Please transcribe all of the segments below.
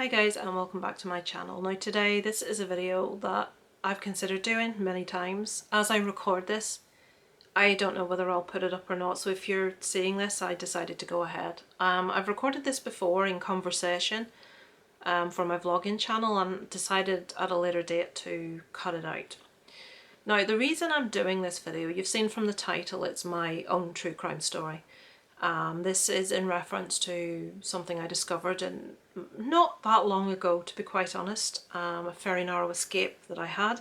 Hi guys, and welcome back to my channel. Now today this is a video that I've considered doing many times. As I record this, I don't know whether I'll put it up or not, so if you're seeing this, I decided to go ahead. I've recorded this before in conversation for my vlogging channel and decided at a later date to cut it out. Now the reason I'm doing this video, you've seen from the title, it's my own true crime story. This is in reference to something I discovered not that long ago, to be quite honest, a very narrow escape that I had.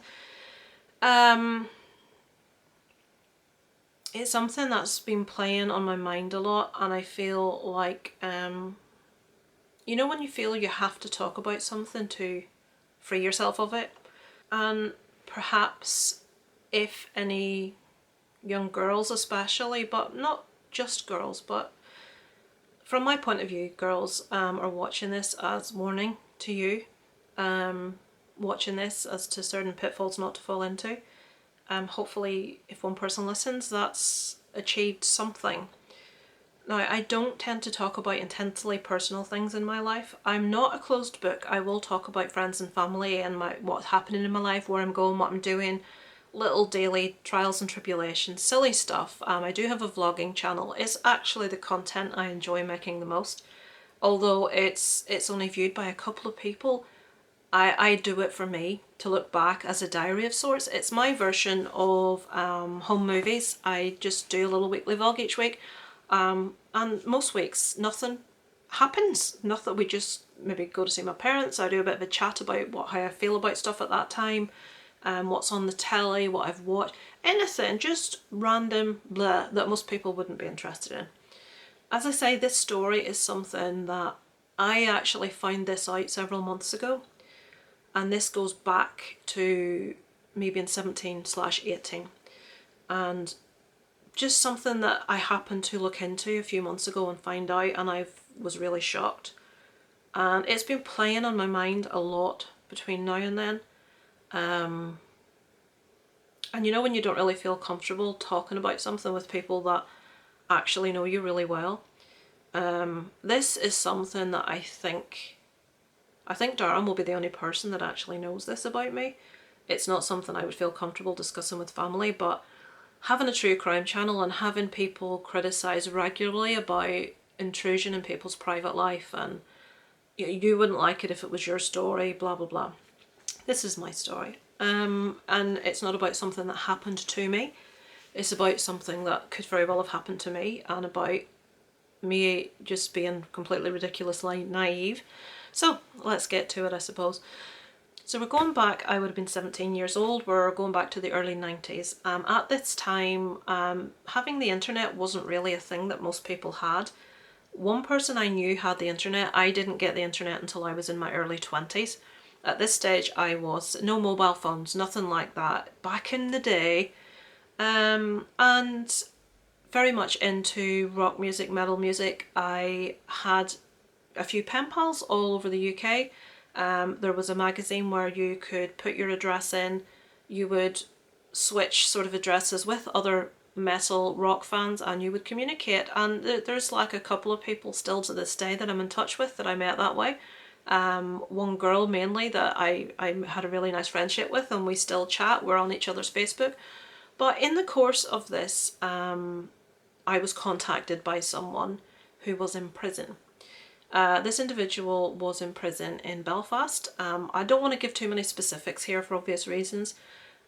It's something that's been playing on my mind a lot, and I feel like, you know when you feel you have to talk about something to free yourself of it? And perhaps if any young girls especially, but not just girls, but from my point of view, girls are watching this as warning to you, watching this as to certain pitfalls not to fall into. Hopefully if one person listens, that's achieved something. Now, I don't tend to talk about intensely personal things in my life. I'm not a closed book. I will talk about friends and family and what's happening in my life, where I'm going, what I'm doing, little daily trials and tribulations, silly stuff. I do have a vlogging channel. It's actually the content I enjoy making the most. Although it's only viewed by a couple of people, I do it for me, to look back as a diary of sorts. It's my version of home movies. I just do a little weekly vlog each week. And most weeks nothing happens. Nothing. We just maybe go to see my parents. I do a bit of a chat about how I feel about stuff at that time. What's on the telly, what I've watched, anything, just random blah that most people wouldn't be interested in. As I say, this story is something that I actually found this out several months ago, and this goes back to me being 17/18, and just something that I happened to look into a few months ago and find out, and I was really shocked. And it's been playing on my mind a lot between now and then. And you know when you don't really feel comfortable talking about something with people that actually know you really well? This is something that I think Darren will be the only person that actually knows this about me. It's not something I would feel comfortable discussing with family, but having a true crime channel and having people criticise regularly about intrusion in people's private life, and you wouldn't like it if it was your story, blah blah blah. This is my story. And it's not about something that happened to me. It's about something that could very well have happened to me, and about me just being completely ridiculously naive. So let's get to it, I suppose. So we're going back, I would have been 17 years old, we're going back to the early 90s. At this time, having the internet wasn't really a thing that most people had. One person I knew had the internet. I didn't get the internet until I was in my early 20s. At this stage I was, no mobile phones, nothing like that, back in the day, and very much into rock music, metal music. I had a few pen pals all over the UK. There was a magazine where you could put your address in, you would switch sort of addresses with other metal rock fans, and you would communicate. And there's like a couple of people still to this day that I'm in touch with that I met that way. One girl mainly that I had a really nice friendship with, and we still chat. We're on each other's Facebook. But in the course of this, I was contacted by someone who was in prison. This individual was in prison in Belfast. I don't want to give too many specifics here for obvious reasons.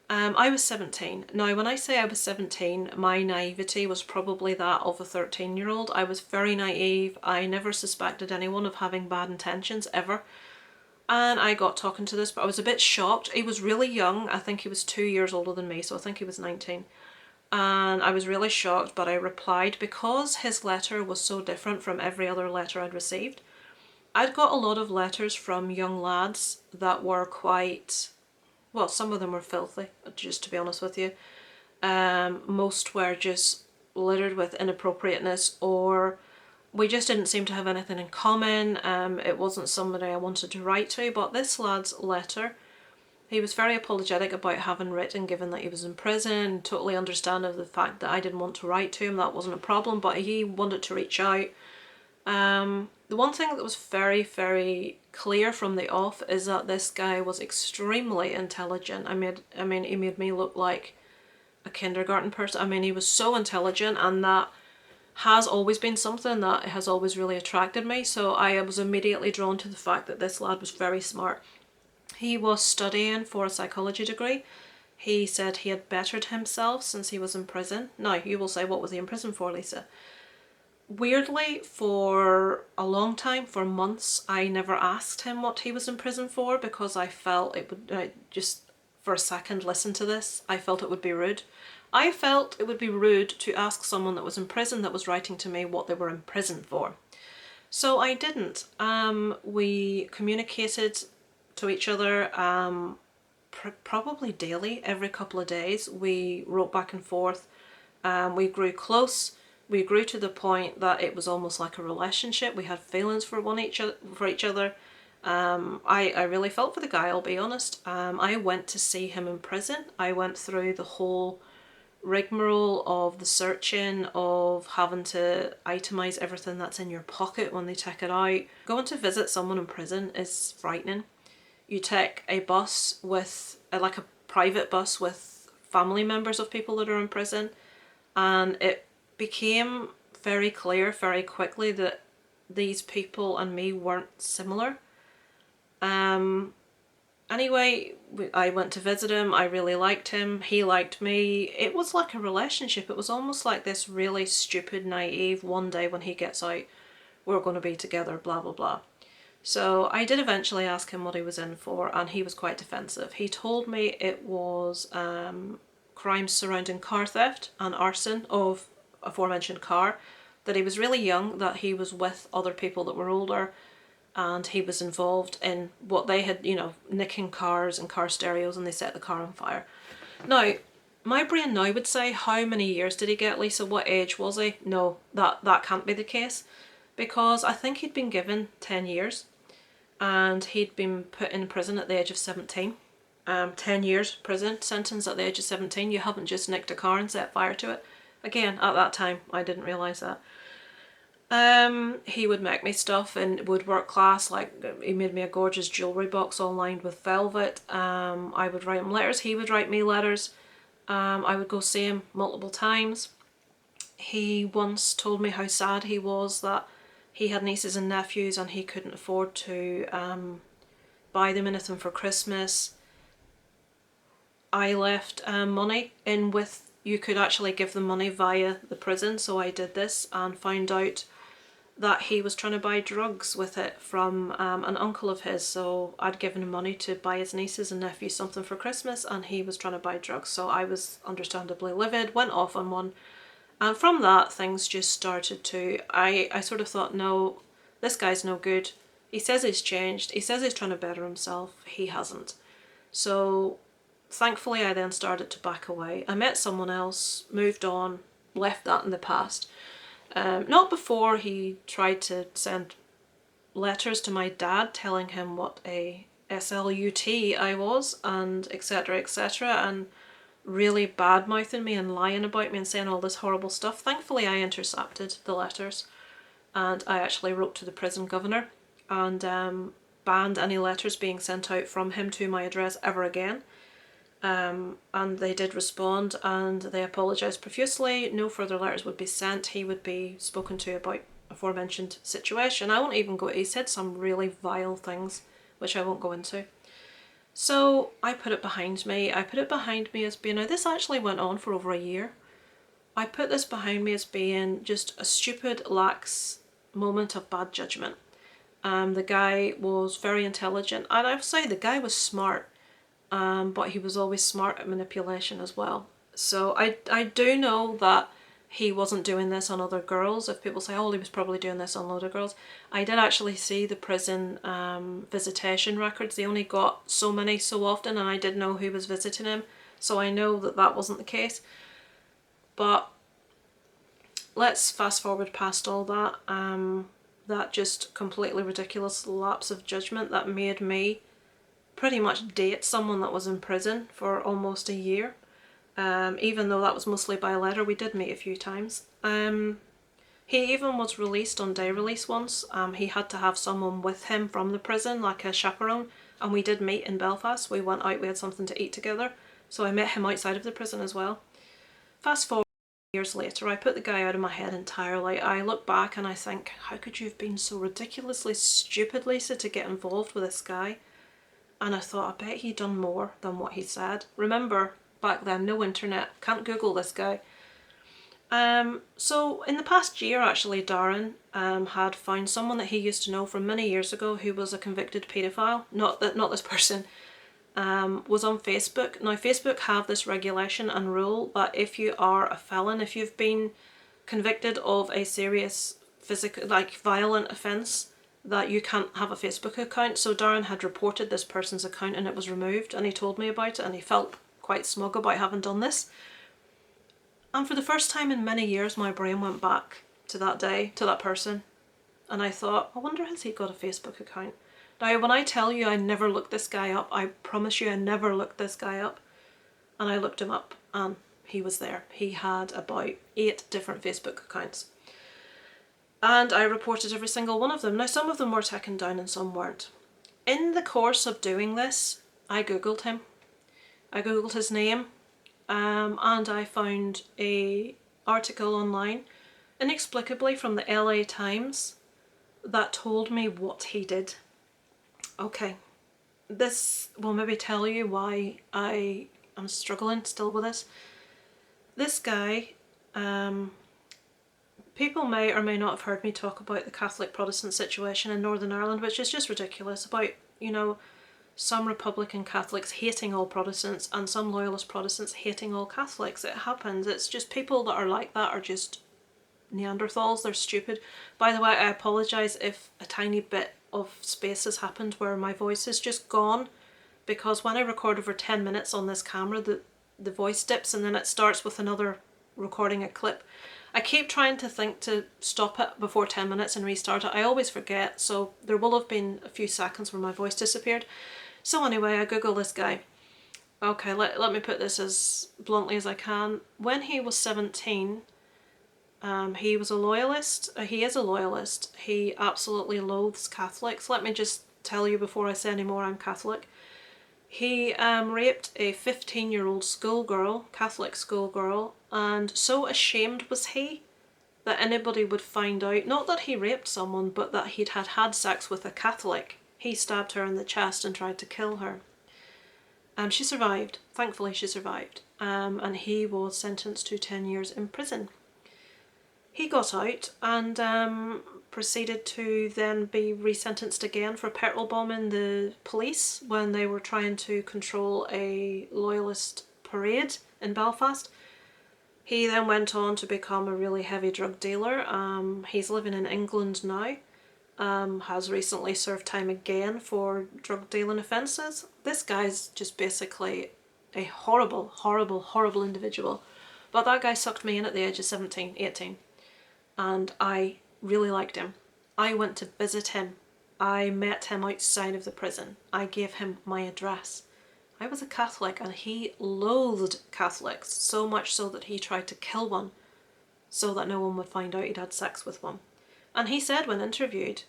I was 17. Now, when I say I was 17, my naivety was probably that of a 13-year-old. I was very naive. I never suspected anyone of having bad intentions, ever. And I got talking to this, but I was a bit shocked. He was really young. I think he was 2 years older than me, so I think he was 19. And I was really shocked, but I replied because his letter was so different from every other letter I'd received. I'd got a lot of letters from young lads that were quite... well, some of them were filthy, just to be honest with you. Most were just littered with inappropriateness, or we just didn't seem to have anything in common. It wasn't somebody I wanted to write to, but this lad's letter, he was very apologetic about having written, given that he was in prison, totally understand of the fact that I didn't want to write to him, that wasn't a problem, but he wanted to reach out. The one thing that was very, very clear from the off is that this guy was extremely intelligent. I mean, he made me look like a kindergarten person. I mean, he was so intelligent, and that has always been something that has always really attracted me. So I was immediately drawn to the fact that this lad was very smart. He was studying for a psychology degree. He said he had bettered himself since he was in prison. Now, you will say, what was he in prison for, Lisa? Weirdly, for a long time, for months, I never asked him what he was in prison for because I felt it would, just for a second listen to this, I felt it would be rude. I felt it would be rude to ask someone that was in prison that was writing to me what they were in prison for. So I didn't. We communicated to each other probably daily, every couple of days. We wrote back and forth. We grew close. We grew to the point that it was almost like a relationship. We had feelings for each other. I really felt for the guy, I'll be honest. I went to see him in prison. I went through the whole rigmarole of the searching, of having to itemize everything that's in your pocket when they take it out. Going to visit someone in prison is frightening. You take a bus with, like a private bus with family members of people that are in prison, and it became very clear very quickly that these people and me weren't similar. Anyway, I went to visit him. I really liked him. He liked me. It was like a relationship. It was almost like this really stupid, naive, one day when he gets out, we're going to be together, blah, blah, blah. So I did eventually ask him what he was in for, and he was quite defensive. He told me it was crimes surrounding car theft and arson of aforementioned car, that he was really young, that he was with other people that were older, and he was involved in what they had, nicking cars and car stereos, and they set the car on fire. Now, my brain now would say, how many years did he get, Lisa? What age was he? No, that can't be the case, because I think he'd been given 10 years, and he'd been put in prison at the age of 17. 10 years prison sentence at the age of 17. You haven't just nicked a car and set fire to it. Again, at that time, I didn't realise that. He would make me stuff in woodwork class, like he made me a gorgeous jewellery box all lined with velvet. I would write him letters, he would write me letters. I would go see him multiple times. He once told me how sad he was that he had nieces and nephews and he couldn't afford to buy them anything for Christmas. I left money in with, you could actually give them money via the prison, so I did this and found out that he was trying to buy drugs with it from an uncle of his. So I'd given him money to buy his nieces and nephews something for Christmas, and he was trying to buy drugs. So I was understandably livid, went off on one, and from that things just started to, I sort of thought, no, this guy's no good. He says he's changed, he says he's trying to better himself, he hasn't. So thankfully I then started to back away. I met someone else, moved on, left that in the past. Not before he tried to send letters to my dad telling him what a SLUT I was, and etc, and really bad-mouthing me and lying about me and saying all this horrible stuff. Thankfully I intercepted the letters, and I actually wrote to the prison governor and banned any letters being sent out from him to my address ever again. And they did respond, and they apologised profusely. No further letters would be sent. He would be spoken to about aforementioned situation. I won't even go, he said some really vile things, which I won't go into. So I put it behind me. I put it behind me as being, now this actually went on for over a year. I put this behind me as being just a stupid, lax moment of bad judgment. The guy was very intelligent, and I would say the guy was smart. But he was always smart at manipulation as well. So I do know that he wasn't doing this on other girls. If people say, oh, he was probably doing this on other girls, I did actually see the prison visitation records. They only got so many so often, and I did know who was visiting him, so I know that that wasn't the case. But let's fast forward past all that. That just completely ridiculous lapse of judgment that made me pretty much date someone that was in prison for almost a year. Even though that was mostly by letter, we did meet a few times. He even was released on day release once. He had to have someone with him from the prison, like a chaperone, and we did meet in Belfast. We went out, we had something to eat together, so I met him outside of the prison as well. Fast forward years later, I put the guy out of my head entirely. I look back and I think, how could you have been so ridiculously stupid, Lisa, to get involved with this guy? And I thought, I bet he'd done more than what he said. Remember, back then, no internet, can't Google this guy. So in the past year, actually, Darren had found someone that he used to know from many years ago who was a convicted paedophile. Not this person was on Facebook. Now, Facebook have this regulation and rule that if you are a felon, if you've been convicted of a serious physical, like violent offence, that you can't have a Facebook account. So Darren had reported this person's account and it was removed, and he told me about it and he felt quite smug about having done this. And for the first time in many years, my brain went back to that day, to that person. And I thought, I wonder, has he got a Facebook account? Now, when I tell you I never looked this guy up, I promise you I never looked this guy up. And I looked him up and he was there. He had about 8 different Facebook accounts. And I reported every single one of them. Now, some of them were taken down and some weren't. In the course of doing this, I Googled him. I Googled his name. And I found a article online, inexplicably from the LA Times, that told me what he did. Okay, this will maybe tell you why I am struggling still with this. This guy, people may or may not have heard me talk about the Catholic Protestant situation in Northern Ireland, which is just ridiculous, about, you know, some Republican Catholics hating all Protestants and some Loyalist Protestants hating all Catholics. It happens. It's just people that are like that are just Neanderthals. They're stupid. By the way, I apologise if a tiny bit of space has happened where my voice is just gone, because when I record over 10 minutes on this camera, the voice dips and then it starts with another recording a clip. I keep trying to think to stop it before 10 minutes and restart it. I always forget, so there will have been a few seconds where my voice disappeared. So anyway, I Googled this guy. Okay, let me put this as bluntly as I can. When he was 17, he was a loyalist. He is a loyalist. He absolutely loathes Catholics. Let me just tell you before I say any more, I'm Catholic. He raped a 15-year-old schoolgirl, Catholic schoolgirl, and so ashamed was he that anybody would find out, not that he raped someone, but that he'd had sex with a Catholic. He stabbed her in the chest and tried to kill her. She survived. Thankfully she survived. And he was sentenced to 10 years in prison. He got out and proceeded to then be resentenced again for petrol bombing the police when they were trying to control a loyalist parade in Belfast. He then went on to become a really heavy drug dealer. He's living in England now. Has recently served time again for drug dealing offences. This guy's just basically a horrible, horrible, horrible individual. But that guy sucked me in at the age of 17, 18. And I really liked him. I went to visit him. I met him outside of the prison. I gave him my address. I was a Catholic and he loathed Catholics, so much so that he tried to kill one so that no one would find out he'd had sex with one. And he said when interviewed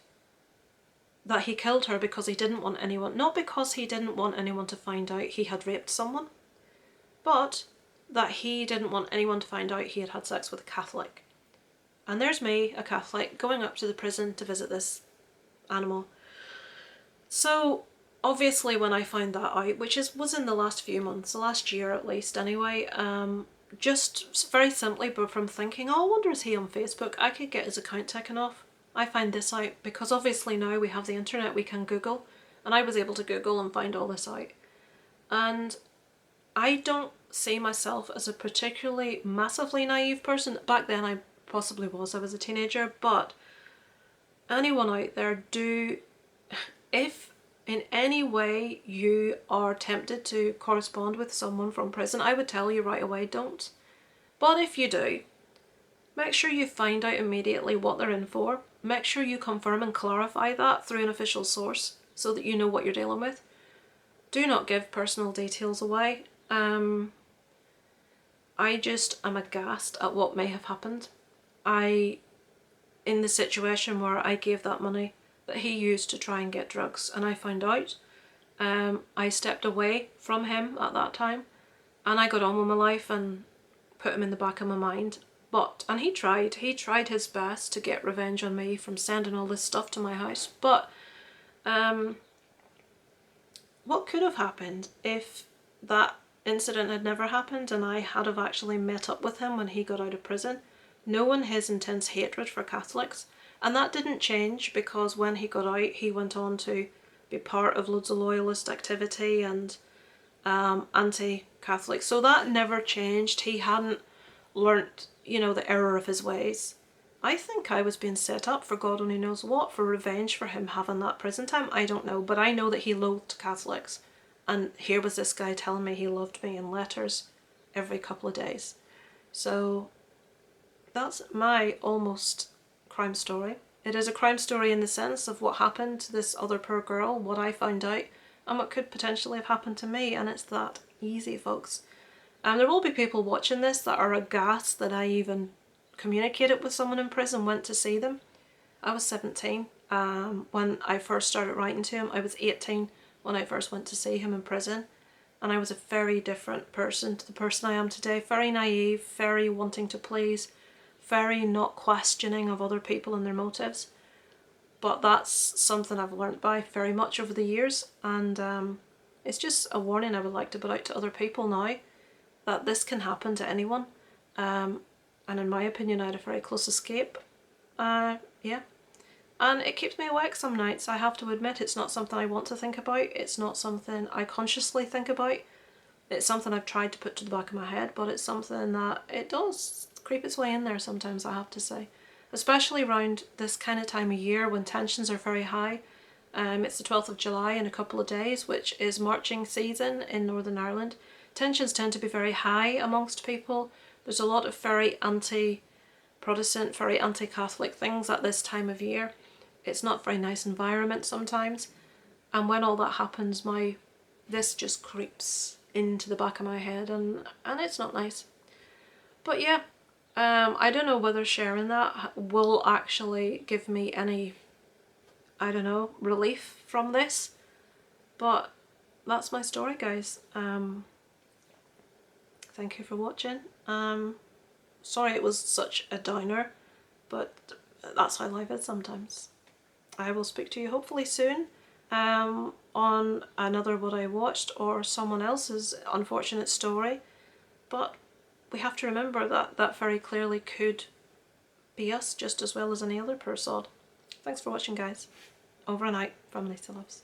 that he killed her because he didn't want anyone, not because he didn't want anyone to find out he had raped someone, but that he didn't want anyone to find out he had had sex with a Catholic. And there's me, a Catholic, going up to the prison to visit this animal. So obviously when I found that out, which was in the last few months, the last year at least anyway, just very simply, but from thinking, oh, I wonder is he on Facebook, I could get his account taken off. I find this out because obviously now we have the internet, we can Google, and I was able to Google and find all this out. And I don't see myself as a particularly massively naive person. Back then I possibly was, I was a teenager, but anyone out there, if in any way you are tempted to correspond with someone from prison, I would tell you right away, don't. But if you do, make sure you find out immediately what they're in for. Make sure you confirm and clarify that through an official source so that you know what you're dealing with. Do not give personal details away. I just am aghast at what may have happened. I in the situation where I gave that money that he used to try and get drugs, and I found out. I stepped away from him at that time, and I got on with my life and put him in the back of my mind. And he tried his best to get revenge on me from sending all this stuff to my house. But what could have happened if that incident had never happened and I had have actually met up with him when he got out of prison, knowing his intense hatred for Catholics? And that didn't change, because when he got out he went on to be part of loads of loyalist activity and anti-Catholic. So that never changed. He hadn't learnt, the error of his ways. I think I was being set up for God only knows what, for revenge for him having that prison time. I don't know, but I know that he loathed Catholics. And here was this guy telling me he loved me in letters every couple of days. So that's my almost crime story. It is a crime story in the sense of what happened to this other poor girl, what I found out, and what could potentially have happened to me. And it's that easy, folks. There will be people watching this that are aghast that I even communicated with someone in prison, went to see them. I was 17 when I first started writing to him. I was 18 when I first went to see him in prison. And I was a very different person to the person I am today. Very naive, very wanting to please, very not questioning of other people and their motives. But that's something I've learnt by very much over the years. And it's just a warning I would like to put out to other people now, that this can happen to anyone. And in my opinion, I had a very close escape. Yeah. And it keeps me awake some nights, I have to admit. It's not something I want to think about. It's not something I consciously think about. It's something I've tried to put to the back of my head, but it's something that it does creep its way in there sometimes, I have to say. Especially around this kind of time of year when tensions are very high. It's the 12th of July in a couple of days, which is marching season in Northern Ireland. Tensions tend to be very high amongst people. There's a lot of very anti-Protestant, very anti-Catholic things at this time of year. It's not a very nice environment sometimes. And when all that happens, this just creeps into the back of my head, and it's not nice. But yeah, I don't know whether sharing that will actually give me any, relief from this. But that's my story, guys. Thank you for watching. Sorry it was such a downer, but that's how life is sometimes. I will speak to you hopefully soon on another What I Watched or someone else's unfortunate story. But we have to remember that that very clearly could be us just as well as any other poor sod. Thanks for watching, guys. Over and out from Lisa Loves.